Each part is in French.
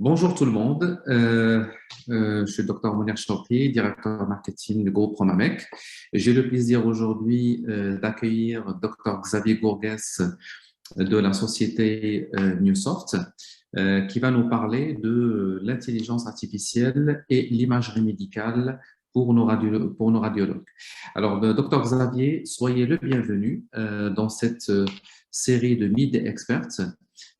Bonjour tout le monde, je suis Dr Mounir Chokri, directeur marketing du groupe Promamec. J'ai le plaisir aujourd'hui d'accueillir Dr Xavier Gourgues de la société Newsoft qui va nous parler de l'intelligence artificielle et l'imagerie médicale pour nos radiologues. Alors, Dr Xavier, soyez le bienvenu dans cette série de Meet the Experts.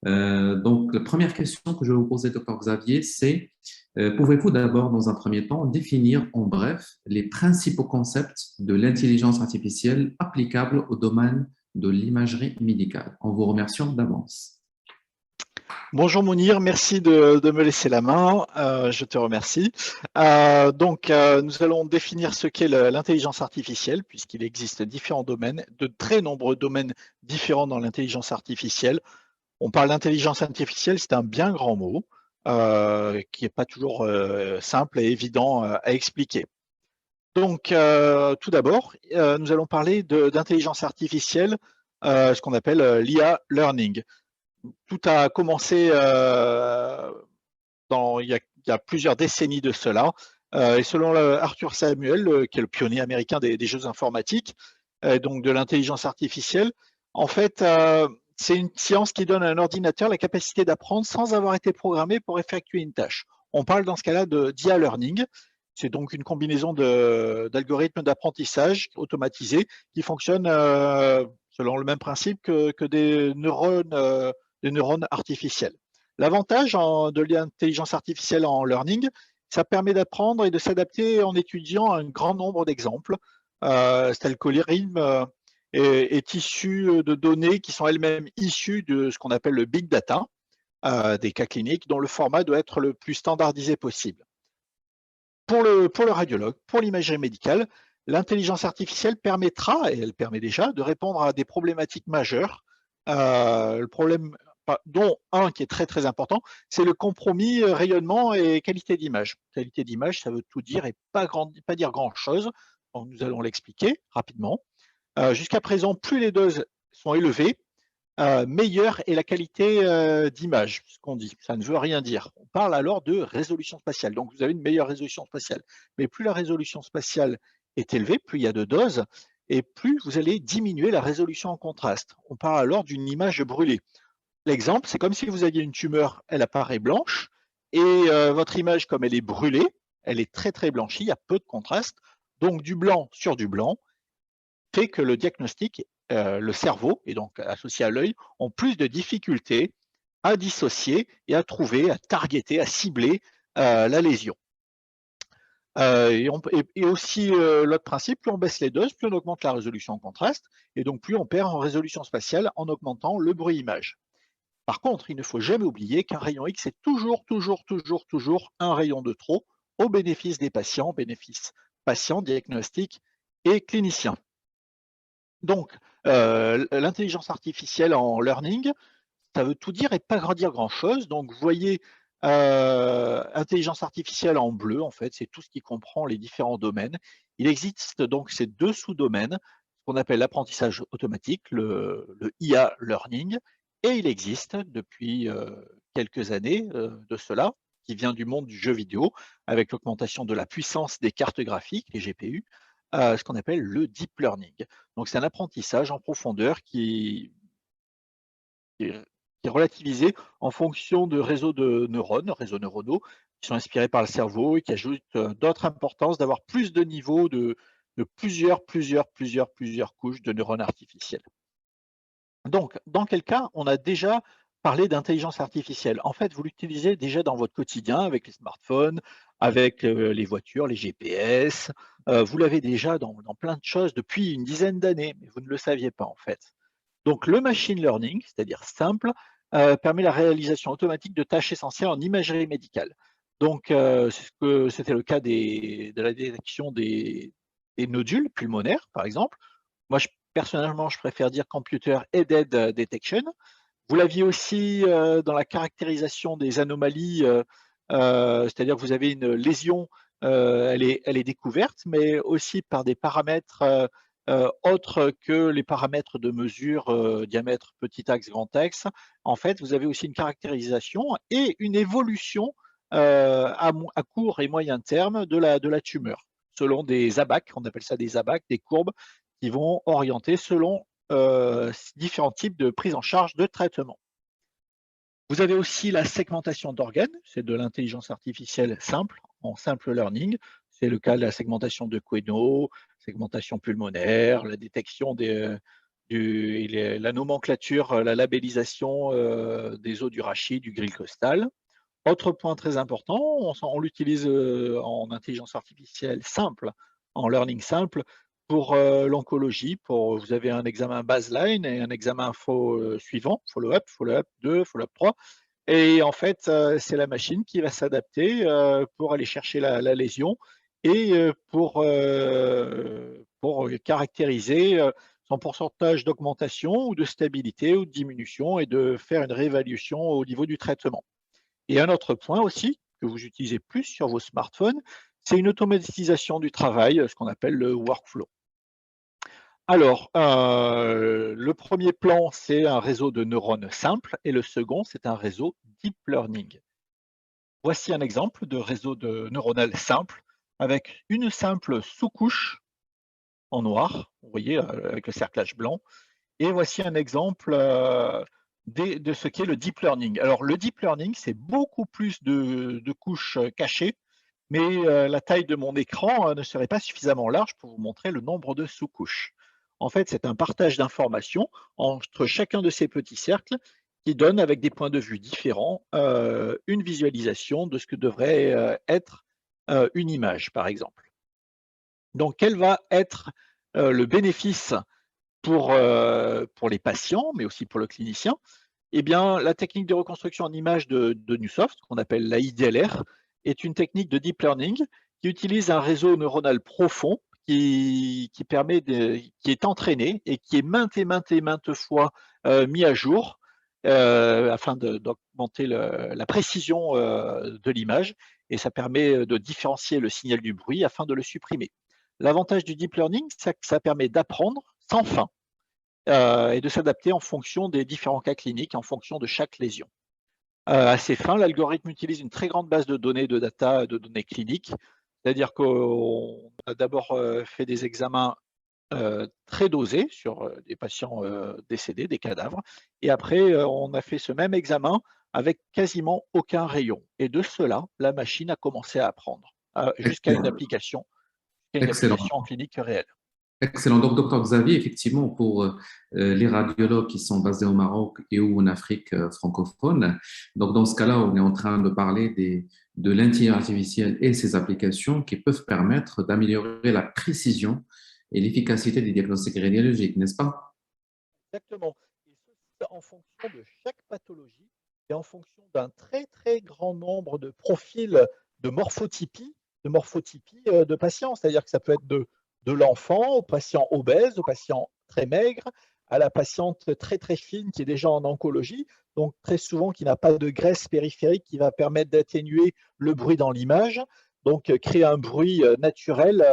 Donc, la première question que je vais vous poser, Dr Xavier, c'est pouvez-vous d'abord, dans un premier temps, définir en bref les principaux concepts de l'intelligence artificielle applicables au domaine de l'imagerie médicale, en vous remerciant d'avance. Bonjour Mounir, merci de me laisser la main, je te remercie. Nous allons définir ce qu'est l'intelligence artificielle, puisqu'il existe différents domaines, de très nombreux domaines différents dans l'intelligence artificielle. On parle d'intelligence artificielle, c'est un bien grand mot, qui n'est pas toujours simple et évident à expliquer. Donc, tout d'abord, nous allons parler d'intelligence artificielle, ce qu'on appelle l'IA Learning. Tout a commencé il y a plusieurs décennies de cela. Et selon Arthur Samuel, qui est le pionnier américain des jeux informatiques, donc de l'intelligence artificielle, en fait, c'est une science qui donne à un ordinateur la capacité d'apprendre sans avoir été programmé pour effectuer une tâche. On parle dans ce cas-là d'IA Learning. C'est donc une combinaison d'algorithmes d'apprentissage automatisés qui fonctionnent selon le même principe que des neurones artificiels. L'avantage de l'intelligence artificielle en learning, ça permet d'apprendre et de s'adapter en étudiant un grand nombre d'exemples. C'est-à-dire que l'algorithme est issu de données qui sont elles-mêmes issues de ce qu'on appelle le big data, des cas cliniques, dont le format doit être le plus standardisé possible. Pour le radiologue, pour l'imagerie médicale, l'intelligence artificielle permettra, et elle permet déjà, de répondre à des problématiques majeures. Le problème, dont un qui est très très important, c'est le compromis rayonnement et qualité d'image. Qualité d'image, ça veut tout dire et pas dire grand-chose. Nous allons l'expliquer rapidement. Jusqu'à présent, plus les doses sont élevées, meilleure est la qualité d'image, ce qu'on dit. Ça ne veut rien dire. On parle alors de résolution spatiale. Donc, vous avez une meilleure résolution spatiale. Mais plus la résolution spatiale est élevée, plus il y a de doses, et plus vous allez diminuer la résolution en contraste. On parle alors d'une image brûlée. L'exemple, c'est comme si vous aviez une tumeur, elle apparaît blanche, et votre image, comme elle est brûlée, elle est très très blanchie, il y a peu de contraste. Donc, du blanc sur du blanc fait que le diagnostic, le cerveau, et donc associé à l'œil, ont plus de difficultés à dissocier et à trouver, à targeter, à cibler la lésion. Et aussi, l'autre principe, plus on baisse les doses, plus on augmente la résolution en contraste, et donc plus on perd en résolution spatiale en augmentant le bruit-image. Par contre, il ne faut jamais oublier qu'un rayon X est toujours un rayon de trop au bénéfice des patients, bénéfice patients, diagnostiques et cliniciens. Donc, l'intelligence artificielle en learning, ça veut tout dire et pas dire grand-chose. Donc, vous voyez, intelligence artificielle en bleu, en fait, c'est tout ce qui comprend les différents domaines. Il existe donc ces deux sous-domaines, ce qu'on appelle l'apprentissage automatique, le IA learning, et il existe depuis quelques années de cela, qui vient du monde du jeu vidéo, avec l'augmentation de la puissance des cartes graphiques, les GPU, ce qu'on appelle le deep learning. Donc, c'est un apprentissage en profondeur qui est relativisé en fonction de réseaux de neurones, réseaux neuronaux, qui sont inspirés par le cerveau et qui ajoutent d'autres importances d'avoir plus de niveaux de plusieurs couches de neurones artificiels. Donc, dans quel cas on a déjà parlé d'intelligence artificielle? En fait, vous l'utilisez déjà dans votre quotidien avec les smartphones, avec les voitures, les GPS. Vous l'avez déjà dans plein de choses depuis une dizaine d'années, mais vous ne le saviez pas en fait. Donc, le machine learning, c'est-à-dire simple, permet la réalisation automatique de tâches essentielles en imagerie médicale. Donc, c'était le cas de la détection des nodules pulmonaires, par exemple. Moi, personnellement, je préfère dire computer aided detection. Vous l'aviez aussi dans la caractérisation des anomalies, c'est-à-dire que vous avez une lésion, elle est découverte, mais aussi par des paramètres autres que les paramètres de mesure, diamètre, petit axe, grand axe. En fait, vous avez aussi une caractérisation et une évolution à court et moyen terme de la tumeur, selon des ABAC, on appelle ça des ABAC, des courbes qui vont orienter selon différents types de prise en charge de traitement. Vous avez aussi la segmentation d'organes, c'est de l'intelligence artificielle simple, en simple learning. C'est le cas de la segmentation de Queneau, segmentation pulmonaire, la détection la nomenclature, la labellisation des os du rachis, du grille costal. Autre point très important, on l'utilise en intelligence artificielle simple, en learning simple, pour l'oncologie. Vous avez un examen baseline et un examen suivant, follow-up, follow-up 2, follow-up 3. Et en fait, c'est la machine qui va s'adapter pour aller chercher la lésion et pour caractériser son pourcentage d'augmentation ou de stabilité ou de diminution et de faire une réévaluation au niveau du traitement. Et un autre point aussi, que vous utilisez plus sur vos smartphones, c'est une automatisation du travail, ce qu'on appelle le workflow. Alors, le premier plan, c'est un réseau de neurones simples et le second, c'est un réseau deep learning. Voici un exemple de réseau neuronal simple avec une simple sous-couche en noir, vous voyez, avec le cerclage blanc. Et voici un exemple de ce qu'est le deep learning. Alors, le deep learning, c'est beaucoup plus de couches cachées, mais la taille de mon écran ne serait pas suffisamment large pour vous montrer le nombre de sous-couches. En fait, c'est un partage d'informations entre chacun de ces petits cercles qui donne, avec des points de vue différents, une visualisation de ce que devrait être une image, par exemple. Donc, quel va être le bénéfice pour les patients, mais aussi pour le clinicien? Eh bien, la technique de reconstruction en image de Newsoft, qu'on appelle la IDLR, est une technique de deep learning qui utilise un réseau neuronal profond qui est entraîné et qui est maintes fois mis à jour afin d'augmenter la précision de l'image, et ça permet de différencier le signal du bruit afin de le supprimer. L'avantage du deep learning, c'est que ça permet d'apprendre sans fin et de s'adapter en fonction des différents cas cliniques, en fonction de chaque lésion. À ces fins, l'algorithme utilise une très grande base de données, de data, de données cliniques. C'est-à-dire qu'on a d'abord fait des examens très dosés sur des patients décédés, des cadavres, et après on a fait ce même examen avec quasiment aucun rayon. Et de cela, la machine a commencé à apprendre jusqu'à une Excellent. application, Excellent. en clinique réelle. Excellent. Donc, docteur Xavier, effectivement, pour les radiologues qui sont basés au Maroc et ou en Afrique francophone, donc dans ce cas-là, on est en train de parler de l'intelligence artificielle et ses applications qui peuvent permettre d'améliorer la précision et l'efficacité des diagnostics radiologiques, n'est-ce pas? Exactement. Et ceci en fonction de chaque pathologie et en fonction d'un très très grand nombre de profils de morphotypie de patients. C'est-à-dire que ça peut être de l'enfant au patient obèse, au patient très maigre, à la patiente très très fine qui est déjà en oncologie, donc très souvent qui n'a pas de graisse périphérique qui va permettre d'atténuer le bruit dans l'image. Donc, créer un bruit naturel,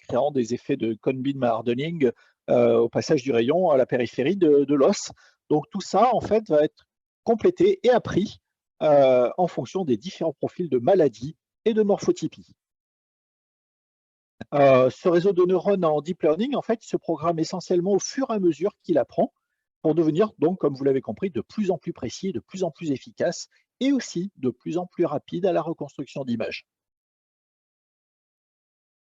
créant des effets de cone beam hardening au passage du rayon à la périphérie de l'os. Donc tout ça, en fait, va être complété et appris en fonction des différents profils de maladies et de morphotypie. Ce réseau de neurones en deep learning, en fait, il se programme essentiellement au fur et à mesure qu'il apprend pour devenir, donc, comme vous l'avez compris, de plus en plus précis, de plus en plus efficace et aussi de plus en plus rapide à la reconstruction d'images.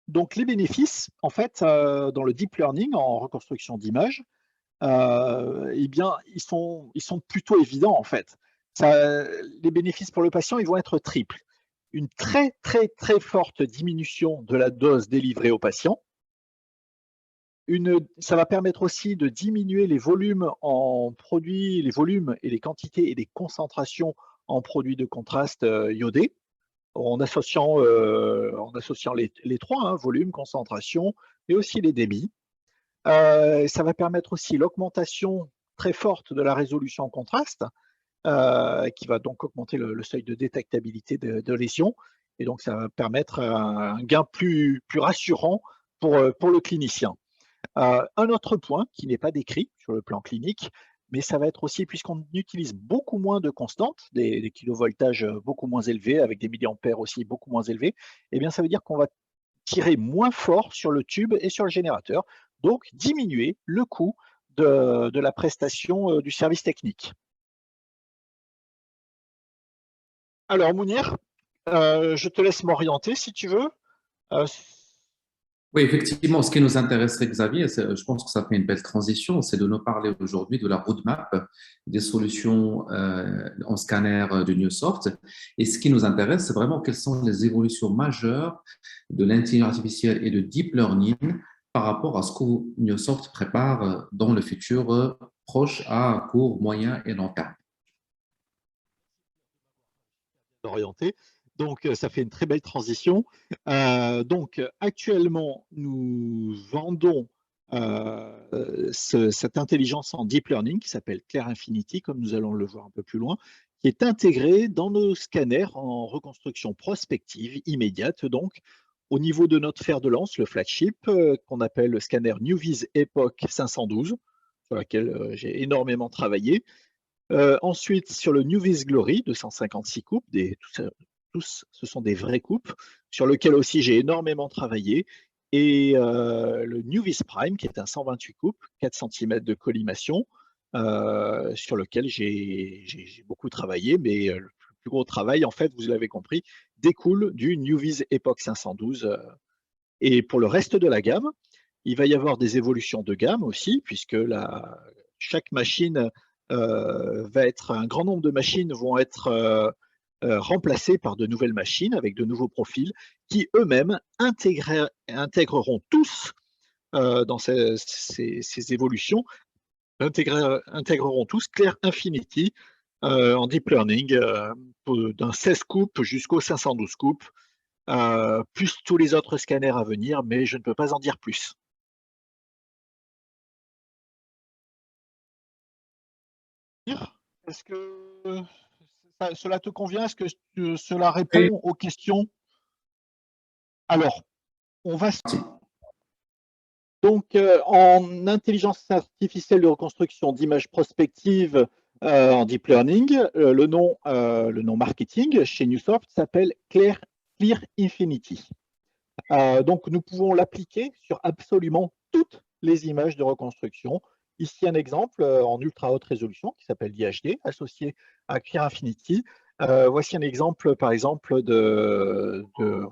Donc les bénéfices, en fait, dans le deep learning en reconstruction d'images, eh bien, ils sont plutôt évidents, en fait. Les bénéfices pour le patient, ils vont être triples. Une très, très, très forte diminution de la dose délivrée au patient. Ça va permettre aussi de diminuer les volumes en produits, les volumes et les quantités et les concentrations en produits de contraste iodés, en associant les trois, hein, volume, concentration et aussi les débits. Ça va permettre aussi l'augmentation très forte de la résolution en contraste, qui va donc augmenter le seuil de détectabilité de lésions. Et donc, ça va permettre un gain plus rassurant pour le clinicien. Un autre point qui n'est pas décrit sur le plan clinique, mais ça va être aussi, puisqu'on utilise beaucoup moins de constantes, des kilovoltages beaucoup moins élevés, avec des milliampères aussi beaucoup moins élevés, eh bien ça veut dire qu'on va tirer moins fort sur le tube et sur le générateur, donc diminuer le coût de la prestation du service technique. Alors Mounir, je te laisse m'orienter si tu veux. Euh, Oui, effectivement, ce qui nous intéresserait, Xavier, je pense que ça fait une belle transition, c'est de nous parler aujourd'hui de la roadmap des solutions en scanner de Newsoft. Et ce qui nous intéresse, c'est vraiment quelles sont les évolutions majeures de l'intelligence artificielle et de deep learning par rapport à ce que Newsoft prépare dans le futur proche à court, moyen et long terme. orienté. Donc, ça fait une très belle transition. Donc, actuellement, nous vendons cette intelligence en deep learning qui s'appelle Claire Infinity, comme nous allons le voir un peu plus loin, qui est intégrée dans nos scanners en reconstruction prospective immédiate. Donc, au niveau de notre fer de lance, le flagship, qu'on appelle le scanner NewVis Epoch 512, sur laquelle j'ai énormément travaillé. Ensuite, sur le NewVis Glory, 256 coupes, tous, ce sont des vraies coupes, sur lequel aussi j'ai énormément travaillé. Et le NewVis Prime, qui est un 128 coupes, 4 cm de collimation, sur lequel j'ai beaucoup travaillé, mais le plus gros travail, en fait, vous l'avez compris, découle du NewVis Epoch 512. Et pour le reste de la gamme, il va y avoir des évolutions de gamme aussi, puisque chaque machine un grand nombre de machines vont être remplacées par de nouvelles machines avec de nouveaux profils qui eux-mêmes intégreront tous dans ces évolutions, intégreront tous Claire Infinity en deep learning d'un 16 coupes jusqu'au 512 coupes, plus tous les autres scanners à venir, mais je ne peux pas en dire plus. Est-ce que cela te convient? Est-ce que cela Oui. répond aux questions? Alors, on va donc en intelligence artificielle de reconstruction d'images prospectives en deep learning, le nom marketing chez Newsoft s'appelle Clear Infinity. Donc, nous pouvons l'appliquer sur absolument toutes les images de reconstruction. Ici, un exemple en ultra haute résolution qui s'appelle l'IHD, associé à Clear Infinity. Voici un exemple, par exemple, de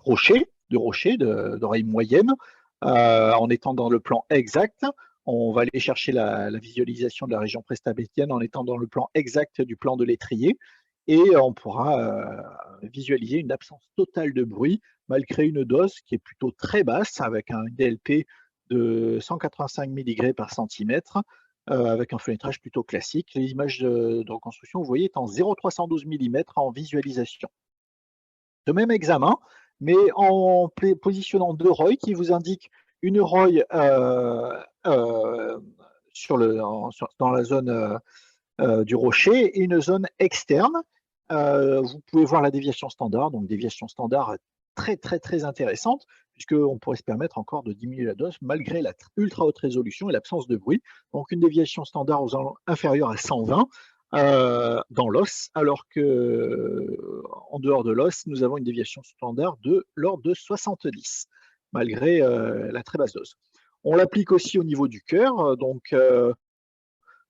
rocher, d'oreille moyenne. En étant dans le plan exact, on va aller chercher la visualisation de la région prestabétienne en étant dans le plan exact du plan de l'étrier. Et on pourra visualiser une absence totale de bruit malgré une dose qui est plutôt très basse, avec un DLP de 185 mg par centimètre, avec un fenêtrage plutôt classique. Les images de reconstruction, vous voyez, est en 0,312 mm en visualisation. De même examen, mais en positionnant deux ROI qui vous indiquent une ROI dans la zone du rocher et une zone externe. Vous pouvez voir la déviation standard, donc déviation standard très très très intéressante, puisqu'on pourrait se permettre encore de diminuer la dose malgré la ultra haute résolution et l'absence de bruit. Donc une déviation standard inférieure à 120 dans l'os, alors que en dehors de l'os, nous avons une déviation standard de l'ordre de 70, malgré la très basse dose. On l'applique aussi au niveau du cœur, donc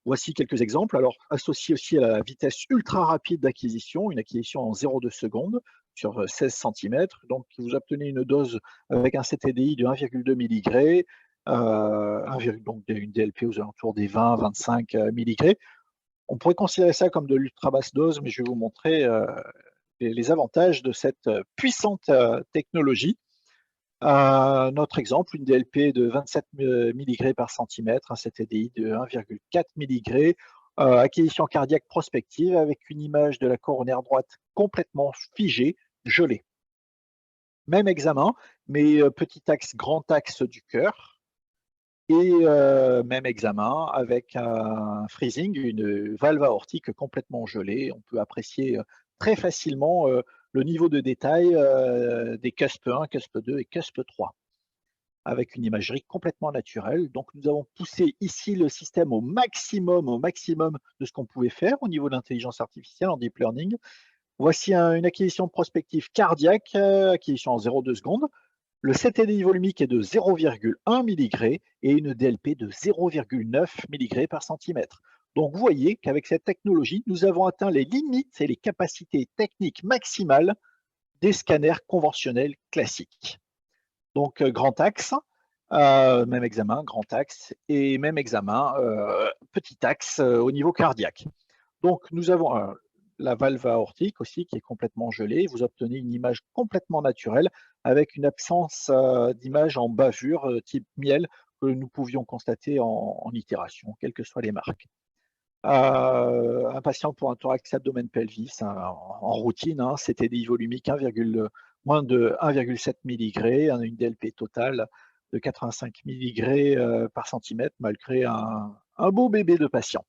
voici quelques exemples. Alors, associé aussi à la vitesse ultra rapide d'acquisition, une acquisition en 0,2 secondes sur 16 cm. Donc, vous obtenez une dose avec un CTDI de 1,2 mg, donc une DLP aux alentours des 20-25 mg. On pourrait considérer ça comme de l'ultra basse dose, mais je vais vous montrer les avantages de cette puissante technologie. Notre exemple, une DLP de 27 mg par centimètre, un CTDI de 1,4 mg, acquisition cardiaque prospective avec une image de la coronaire droite complètement figée, gelée. Même examen, mais petit axe, grand axe du cœur, et même examen avec un freezing, une valve aortique complètement gelée. On peut apprécier très facilement le niveau de détail des CUSP 1, CUSP 2 et CUSP 3. avec une imagerie complètement naturelle. Donc, nous avons poussé ici le système au maximum de ce qu'on pouvait faire au niveau de l'intelligence artificielle en deep learning. Voici une acquisition prospective cardiaque, acquisition en 0,2 secondes. Le CTDI volumique est de 0,1 mg et une DLP de 0,9 mg par centimètre. Donc vous voyez qu'avec cette technologie, nous avons atteint les limites et les capacités techniques maximales des scanners conventionnels classiques. Donc grand axe, même examen, grand axe, et même examen, petit axe au niveau cardiaque. Donc nous avons la valve aortique aussi qui est complètement gelée. Vous obtenez une image complètement naturelle avec une absence d'image en bavure type miel que nous pouvions constater en itération, quelles que soient les marques. Un patient pour un thorax abdomen pelvis en routine, CTDI volumique moins de 1,7 mg, une DLP totale de 85 mg par centimètre malgré un beau bébé de patient.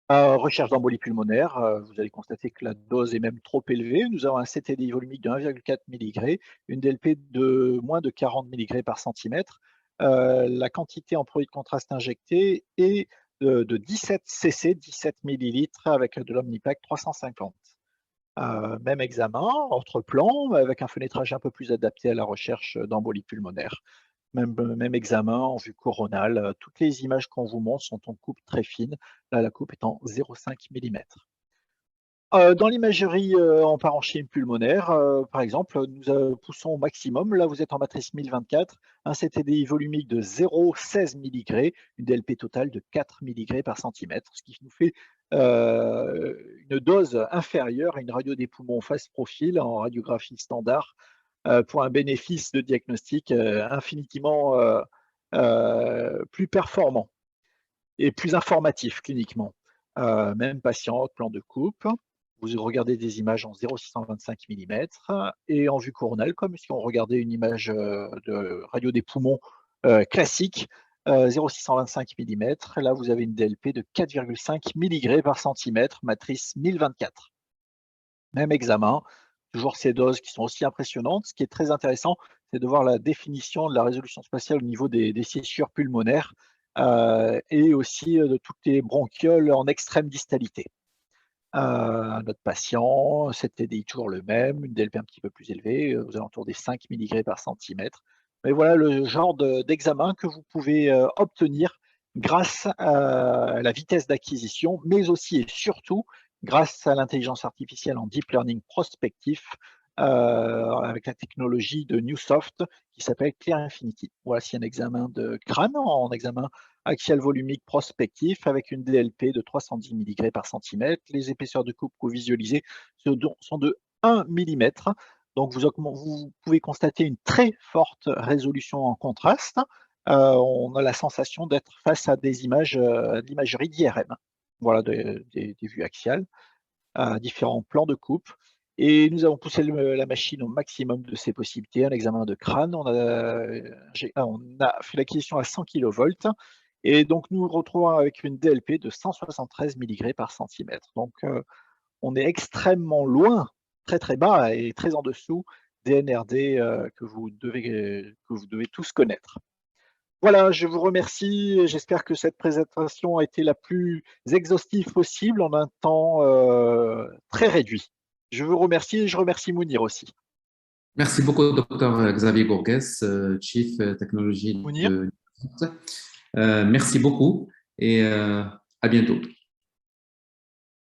Recherche d'embolie pulmonaire, vous allez constater que la dose est même trop élevée. Nous avons un CTDI volumique de 1,4 mg, une DLP de moins de 40 mg par centimètre. La quantité en produit de contraste injecté est de 17 cc, 17 millilitres avec de l'Omnipaque 350. Même examen, autre plan, avec un fenêtrage un peu plus adapté à la recherche d'embolie pulmonaire. Même examen en vue coronale. Toutes les images qu'on vous montre sont en coupe très fine. Là, la coupe est en 0,5 mm. Dans l'imagerie en parenchyme pulmonaire, par exemple, nous poussons au maximum. Là, vous êtes en matrice 1024, un CTDI volumique de 0,16 mg, une DLP totale de 4 mg par centimètre, ce qui nous fait une dose inférieure à une radio des poumons face profil en radiographie standard pour un bénéfice de diagnostic infiniment plus performant et plus informatif cliniquement. Même patient, plan de coupe. Vous regardez des images en 0,625 mm et en vue coronale, comme si on regardait une image de radio des poumons classique, 0,625 mm. Là, vous avez une DLP de 4,5 mg par centimètre, matrice 1024. Même examen, toujours ces doses qui sont aussi impressionnantes. Ce qui est très intéressant, c'est de voir la définition de la résolution spatiale au niveau des scissures pulmonaires et aussi de toutes les bronchioles en extrême distalité. Notre patient, CTDI toujours le même, une DLP un petit peu plus élevée, aux alentours des 5 mg par centimètre. Mais voilà le genre d'examen que vous pouvez obtenir grâce à la vitesse d'acquisition, mais aussi et surtout grâce à l'intelligence artificielle en deep learning prospectif avec la technologie de Newsoft qui s'appelle Clear Infinity. Voici un examen de crâne en examen axial volumique prospectif avec une DLP de 310 mg par centimètre. Les épaisseurs de coupe que vous visualisez sont de 1 mm. Donc vous pouvez constater une très forte résolution en contraste. On a la sensation d'être face à des images d'imagerie d'IRM. Voilà des vues axiales, différents plans de coupe. Et nous avons poussé la machine au maximum de ses possibilités. Un examen de crâne, on a fait l'acquisition à 100 kV. Et donc, nous nous retrouvons avec une DLP de 173 mg par centimètre. Donc, on est extrêmement loin, très très bas et très en dessous des NRD que vous devez tous connaître. Voilà, je vous remercie. J'espère que cette présentation a été la plus exhaustive possible en un temps très réduit. Je vous remercie et je remercie Mounir aussi. Merci beaucoup, docteur Xavier Gourgues, Chief Technologie Mounir? de... Merci beaucoup et à bientôt.